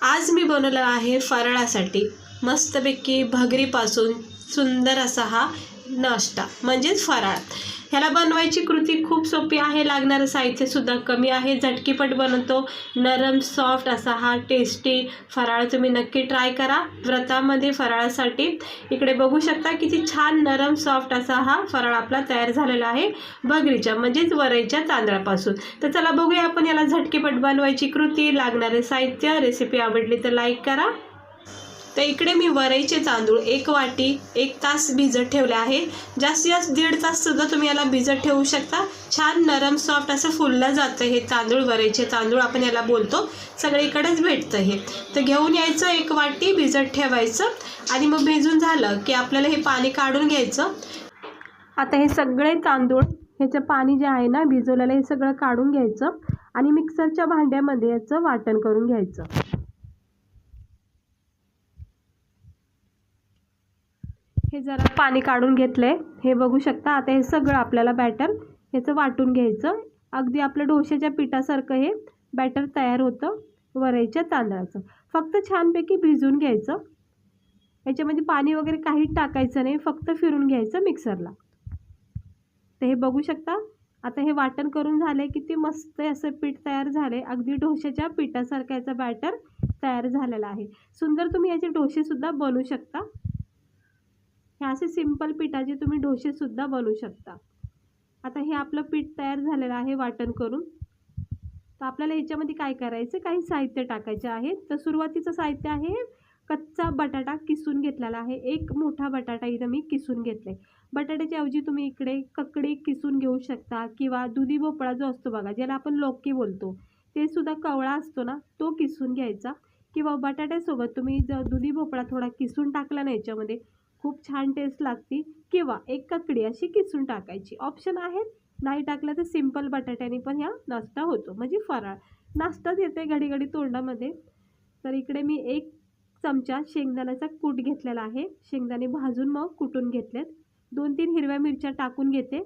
आज मी बनवलेला आहे फराळासाठी मस्तपैकी भगरीपासून सुंदर असा हा नाश्ता म्हणजेच फराळ। ह्याला बनवायची कृती खूप सोपी आहे, लागणारं साहित्य सुद्धा कमी आहे, झटकीपट बनतो, नरम सॉफ्ट असा हा टेस्टी फराळ तुम्ही नक्की ट्राय करा व्रतामध्ये फराळासाठी। इकडे बघू शकता किती छान नरम सॉफ्ट असा हा फराळ आपला तयार झालेला आहे भगरीच्या म्हणजेच वरईच्या तांदळापासून। तर चला बघूया आपण याला झटकीपट बनवायची कृती, लागणारे साहित्य। रेसिपी आवडली तर लाईक करा। तर इकडे मी वरईचे तांदूळ 1 वाटी 1 तास भिजत ठेवले आहे। जास्तीत जास्त 1.5 तास सुद्धा तुम्ही याला भिजत ठेवू शकता। छान नरम सॉफ्ट असं फुललं जातं हे तांदूळ, वरईचे तांदूळ आपण याला बोलतो, सगळीकडेच भेटतं हे। तर घेऊन यायचं 1 वाटी, भिजत ठेवायचं आणि मग भिजून झालं की आपल्याला हे पाणी काढून घ्यायचं। आता हे सगळे तांदूळ ह्याचं पाणी जे आहे ना भिजवलेलं हे सगळं काढून घ्यायचं आणि मिक्सरच्या भांड्यामध्ये याचं वाटण करून घ्यायचं। हे जरा पाणी काढून घेतले, हे बघू शकता। आता हे सगळं आपल्याला बॅटर ह्याचं वाटून घ्यायचं। अगदी आपल्या डोश्याच्या पिठासारखं हे बॅटर तयार होतं वरईच्या तांदळाचं। फक्त छानपैकी भिजून घ्यायचं, याच्यामध्ये पाणी वगैरे काहीच टाकायचं नाही, फक्त फिरून घ्यायचं मिक्सरला। तर हे बघू शकता आता हे वाटण करून झाले, किती मस्त असं पीठ तयार झाले, अगदी डोश्याच्या पिठासारखं याचं बॅटर तयार झालेलं आहे। सुंदर तुम्ही याचे डोसेसुद्धा बनवू शकता। हे असे सिंपल पिठाचे तुम्ही डोसेसुद्धा बनवू शकता। आता हे आपलं पीठ तयार झालेलं आहे वाटण करून। तर आपल्याला याच्यामध्ये काय करायचं, काही साहित्य टाकायचे आहे। तर सुरुवातीचं साहित्य आहे कच्चा बटाटा किसून घेतलेला आहे। 1 मोठा बटाटा इथं मी किसून घेतले। बटाट्याच्या ऐवजी तुम्ही इकडे ककडी किसून घेऊ शकता किंवा दुधी भोपळा जो असतो बघा, ज्याला आपण लौकी बोलतो, ते सुद्धा कवळा असतो ना, तो किसून घ्यायचा। किंवा बटाट्यासोबत तुम्ही जर दुधी भोपळा थोडा किसून टाकला ना याच्यामध्ये खूप छान टेस्ट लागते। किंवा 1 ककडी अशी किसून टाकायची, ऑप्शन आहेत। नाही टाकलं तर सिंपल बटाट्याने पण ह्या नाश्ता होतो, म्हणजे फराळ नाश्ताच येते घडी घडी तोंडामध्ये। तर इकडे मी 1 चमचा शेंगदाण्याचा कूट घेतलेला आहे, शेंगदाणे भाजून मग कुटून घेतलेत। 2-3 हिरव्या मिरच्या टाकून घेते।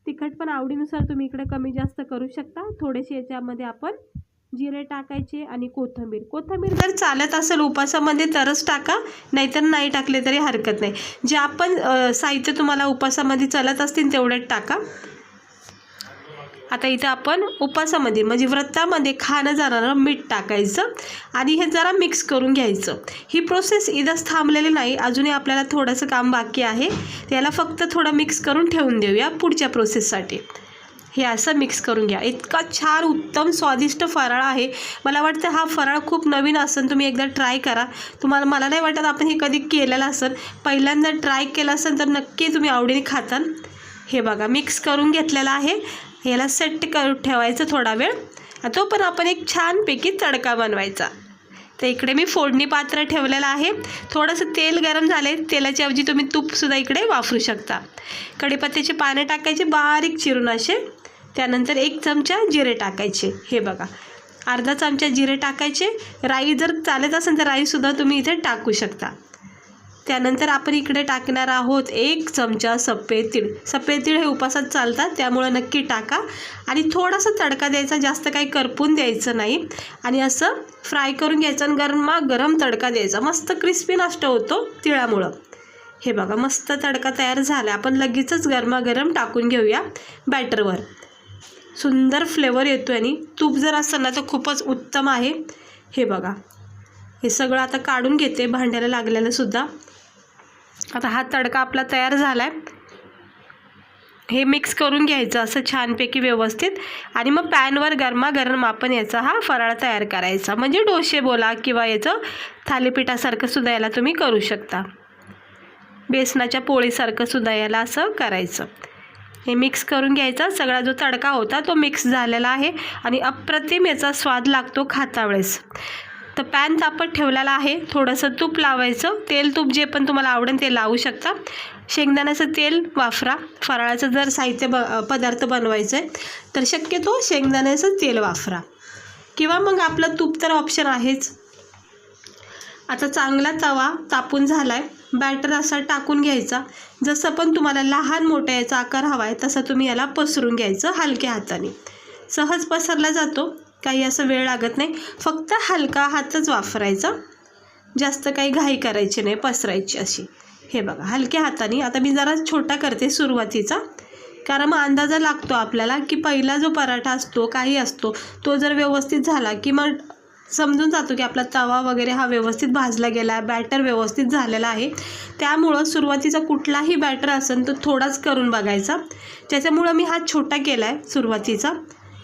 तिखट पण आवडीनुसार तुम्ही इकडे कमी जास्त करू शकता। थोडेसे याच्यामध्ये आपण जिरे टाकायचे आणि कोथिंबीर जर चालत असेल उपासामध्ये तरच टाका, नाहीतर नाही टाकले तरी हरकत नाही। जे आपण साहित्य तुम्हाला उपासामध्ये चालत असतील तेवढेच टाका। आता इथं आपण उपासामध्ये म्हणजे व्रतामध्ये खाणं जाणारं मीठ टाकायचं आणि हे जरा मिक्स करून घ्यायचं। ही प्रोसेस इथंच थांबलेली नाही, अजूनही आपल्याला थोडंसं काम बाकी आहे। त्याला फक्त थोडं मिक्स करून ठेवून देऊया पुढच्या प्रोसेससाठी। हे असं मिक्स करून घ्या। इतका छान उत्तम स्वादिष्ट फराळ आहे। मला वाटतं हा फराळ खूप नवीन असेल, तुम्ही एकदा ट्राय करा। मला नाही वाटत आपण हे कधी केलेलं असेल, पहिल्यांदा ट्राय केलं असेल तर नक्की तुम्ही आवडीने खाताल। हे बघा मिक्स करून घेतलेलं आहे, याला सेट करून ठेवायचं थोडा वेळ। तो पण आपण एक छानपैकी तडका बनवायचा। तर इकडे मी फोडणी पात्र ठेवलेलं आहे, थोडंसं तेल गरम झाले, तेलाच्या ऐवजी तुम्ही तूपसुद्धा इकडे वापरू शकता। कढीपत्त्याचे पाने टाकायचे बारीक चिरून असे, त्यानंतर 1 चमचा जिरे टाकायचे। हे बघा अर्धा चमचा जिरे टाकायचे। राई जर चालत असेल तर राईसुद्धा तुम्ही इथे टाकू शकता। त्यानंतर आपण इकडे टाकणार आहोत 1 चमचा सफेद तीळ। सफेद तीळ हे उपासात चालतात, त्यामुळे नक्की टाका। आणि थोडासा तडका द्यायचा, जास्त काही करपून द्यायचं नाही आणि असं फ्राय करून घ्यायचं आणि गरम तडका द्यायचा। मस्त क्रिस्पी नाश्ता होतो तिळामुळं। हे बघा मस्त तडका तयार झाला, आपण लगेचच गरमागरम टाकून घेऊया बॅटरवर। सुंदर फ्लेवर येतो आणि तूप जर असेल ना तर खूपच उत्तम आहे। हे बघा हे सगळं आता काढून घेते भांड्याला लागलेलं सुद्धा। आता हा तडका आपला तयार झाला आहे, हे मिक्स करून घ्यायचं असं छानपैकी व्यवस्थित आणि मग पॅनवर गरमागरम आपण याचा हा फराळ तयार करायचा। म्हणजे डोसे बोला किंवा याचं थालीपीठासारखं सुद्धा याला तुम्ही करू शकता, बेसनाच्या पोळीसारखं सुद्धा याला असं करायचं। हे मिक्स करून घ्यायचा, सगळा जो तडका होता तो मिक्स झालेला आहे आणि अप्रतिम याचा स्वाद लागतो खाता वेळेस। तर पॅन तापत ठेवलेला आहे, थोडंसं तूप लावायचं, तेल तूप जे पण तुम्हाला आवडेल ते लावू शकता। शेंगदाण्याचं तेल वापरा, फराळाचं जर साहित्य पदार्थ बनवायचं आहे तर शक्यतो शेंगदाण्याचं तेल वापरा किंवा मग आपलं तूप तर ऑप्शन आहेच। आता चांगला तवा तापून झाला आहे, बॅटर असा टाकून घ्यायचा। जसं पण तुम्हाला लहान मोठा याचा आकार हवा आहे तसा तुम्ही याला पसरून घ्यायचं हलक्या हाताने, सहज पसरला जातो। काही असं वेळ लागत नाही, फक्त हलका हातच वापरायचा, जास्त काही घाई करायची नाही, पसरायची अशी. हे बघा हलक्या हाताने. आता मी जरा छोटा करते सुरुवातीचा, कारण मग अंदाजा लागतो आपल्याला की पहिला जो पराठा असतो काही असतो तो जर व्यवस्थित झाला की मग समजून जातो की आपला तवा वगैरे हा व्यवस्थित भाजला गेला आहे, बॅटर व्यवस्थित झालेला आहे. त्यामुळं सुरुवातीचा कुठलाही बॅटर असेल तर थोडाच करून बघायचा. त्याच्यामुळं मी हा छोटा केला आहे सुरुवातीचा.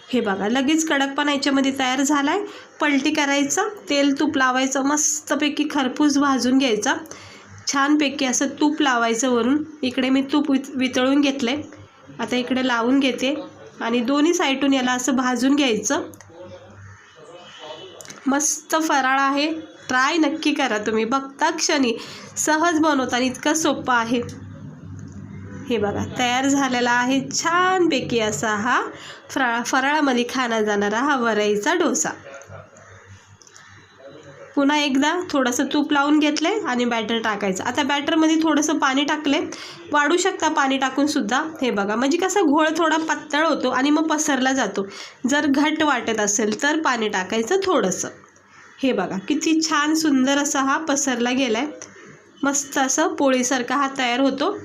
हे बघा लगेच कडकपणा याच्यामध्ये तयार झाला आहे. पलटी करायचं, तेल तूप लावायचं, मस्तपैकी खरपूस भाजून घ्यायचा, छानपैकी असं तूप लावायचं वरून. इकडे मी तूप वितळून घेतलं आहे, आता इकडे लावून घेते आणि दोन्ही साईडून याला असं भाजून घ्यायचं. मस्त फराळ आहे, ट्राय नक्की करा तुम्ही. बघता क्षणी सहज बनवताना इतकं सोपं आहे. हे बघा तयार झालेला आहे छानपैकी असा हा फराळामध्ये खाणा जाणारा हा वरईचा डोसा. पुन्हा एकदा थोडंसं तूप लावून घेतलं आहे आणि बॅटर टाकायचं. आता बॅटरमध्ये थोडंसं पाणी टाकले, वाढू शकता पाणी टाकूनसुद्धा. हे बघा म्हणजे कसं घोळ थोडा पातळ होतो आणि मग पसरला जातो. जर घट्ट वाटत असेल तर पाणी टाकायचं थोडंसं. हे बघा किती छान सुंदर असा हा पसरला गेला आहे. मस्त असं पोळीसारखा हा तयार होतो.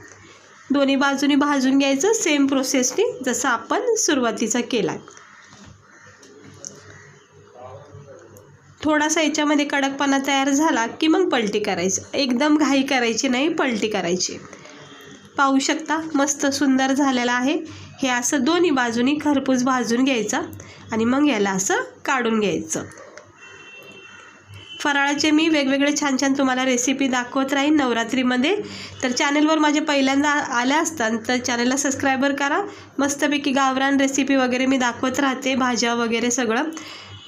दोन्ही बाजूनी भाजून घ्यायचं सेम प्रोसेसने जसं आपण सुरुवातीचा केला. थोडासा याच्यामध्ये कडकपणा तयार झाला की मग पलटी करायचं. एकदम घाई करायची नाही, पलटी करायची. पाहू शकता मस्त सुंदर झालेला आहे. हे असं दोन्ही बाजूनी खरपूस भाजून घ्यायचा आणि मग याला असं काढून घ्यायचं. फराळाचे मी वेगवेगळे छान छान तुम्हाला रेसिपी दाखवत राहीन नवरात्रीमध्ये. तर चॅनलवर माझे पहिल्यांदा आल्या असतात तर चॅनलला सबस्क्रायबर करा. मस्तपैकी गावरान रेसिपी वगैरे मी दाखवत राहते, भाज्या वगैरे सगळं.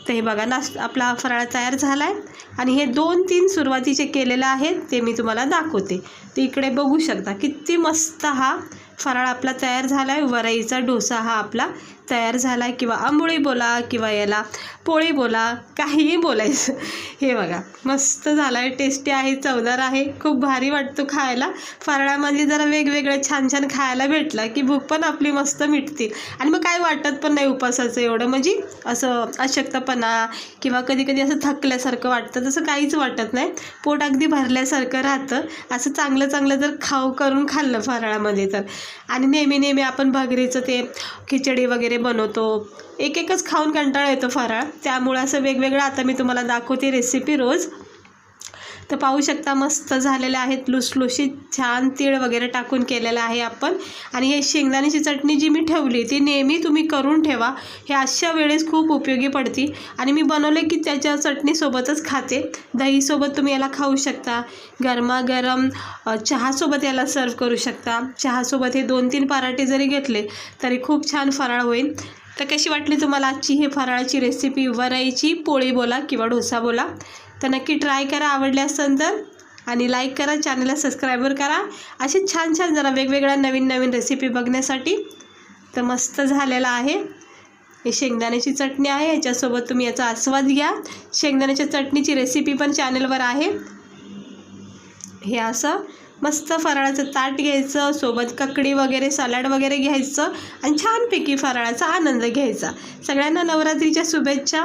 तर हे बघा आपला फराळ तयार झाला आहे आणि हे 2-3 सुरुवातीचे केलेलं आहे ते मी तुम्हाला दाखवते. तर इकडे बघू शकता किती मस्त हा फराळ आपला तयार झाला आहे. वरईचा डोसा हा आपला तयार झाला आहे, किंवा आंबोळी बोला किंवा याला पोळी बोला, काहीही बोलायचं. हे बघा मस्त झाला आहे, टेस्टी आहे, चवदार आहे, खूप भारी वाटतो खायला. फराळामध्ये जरा वेगवेगळं छान छान खायला भेटलं की भूक पण आपली मस्त मिटतील आणि मग काय वाटत पण नाही उपासाचं एवढं, म्हणजे असं अशक्तपणा किंवा कधी कधी असं थकल्यासारखं वाटतं, तसं काहीच वाटत नाही. पोट अगदी भरल्यासारखं राहतं असं चांगलं चांगलं जर खाऊ करून खाल्लं फराळामध्ये तर. आणि नेहमी नेहमी आपण भगरीचं ते खिचडी वगैरे बनवतो, एकच खाऊन कंटाळा येतो फराळ. त्यामुळे असं वेगवेगळं आता मी तुम्हाला दाखवते रेसिपी रोज. तर पाहू शकता मस्त झालेले आहेत, लुसलुशीत छान तीळ वगैरे टाकून केलेलं आहे आपण. आणि हे शेंगदाण्याची चटणी जी मी ठेवली ती नेहमी तुम्ही करून ठेवा, हे अशा वेळेस खूप उपयोगी पडते. आणि मी बनवले की त्याच्या चटणीसोबतच खाते. दहीसोबत तुम्ही याला खाऊ शकता, गरमागरम चहासोबत याला सर्व करू शकता. चहासोबत हे 2-3 पराठे जरी घेतले तरी खूप छान फराळ होईल. तर कशी वाटली तुम्हाला आजची ही फराळाची रेसिपी, वरईची पोळी बोला किंवा डोसा बोला. तर नक्की ट्राय करा आवडले असेल तर, आणि लाईक करा, चॅनलला सबस्क्रायबर करा असे छान छान जरा वेगवेगळ्या नवीन नवीन रेसिपी बघण्यासाठी. तर मस्त झालेला आहे. हे शेंगदाण्याची चटणी आहे, याच्यासोबत तुम्ही याचा आस्वाद घ्या. शेंगदाण्याच्या चटणीची रेसिपी पण चॅनलवर आहे. हे असं मस्त फराळाचं ताट घ्यायचं, सोबत ककडी वगैरे सलाड वगैरे घ्यायचं आणि छानपैकी फराळाचा आनंद घ्यायचा. सगळ्यांना नवरात्रीच्या शुभेच्छा.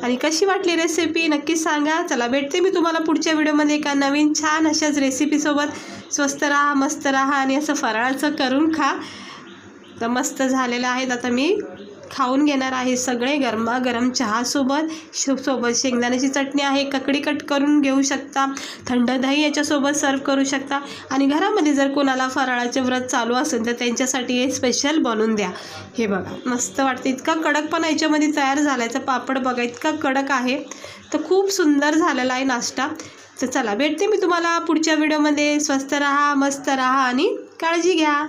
आणि कशी वाटली रेसिपी नक्की सांगा. चला भेटते मी तुम्हाला पुढच्या व्हिडिओमध्ये एका नवीन छान अशाच रेसिपीसोबत. स्वस्त राहा, मस्त राहा आणि असं फराळाचं करून खा. तर मस्त झालेलं आहेत. आता मी खाऊन घेणार आहे सगळे गरमागरम चहासोबत. सोबत शेंगदाण्याची चटणी आहे, ककडी कट करून घेऊ शकता, थंड दही याच्यासोबत सर्व करू शकता. आणि घरामध्ये जर कोणाला फराळाचे व्रत चालू असेल तर त्यांच्यासाठी हे स्पेशल बनवून द्या. हे बघा मस्त वाटतं, इतका कडकपणा याच्यामध्ये तयार झालायचा. पापड बघा इतका कडक आहे, तर खूप सुंदर झालेला आहे नाश्ता. तर चला भेटते मी तुम्हाला पुढच्या व्हिडिओमध्ये. स्वस्त राहा, मस्त राहा आणि काळजी घ्या.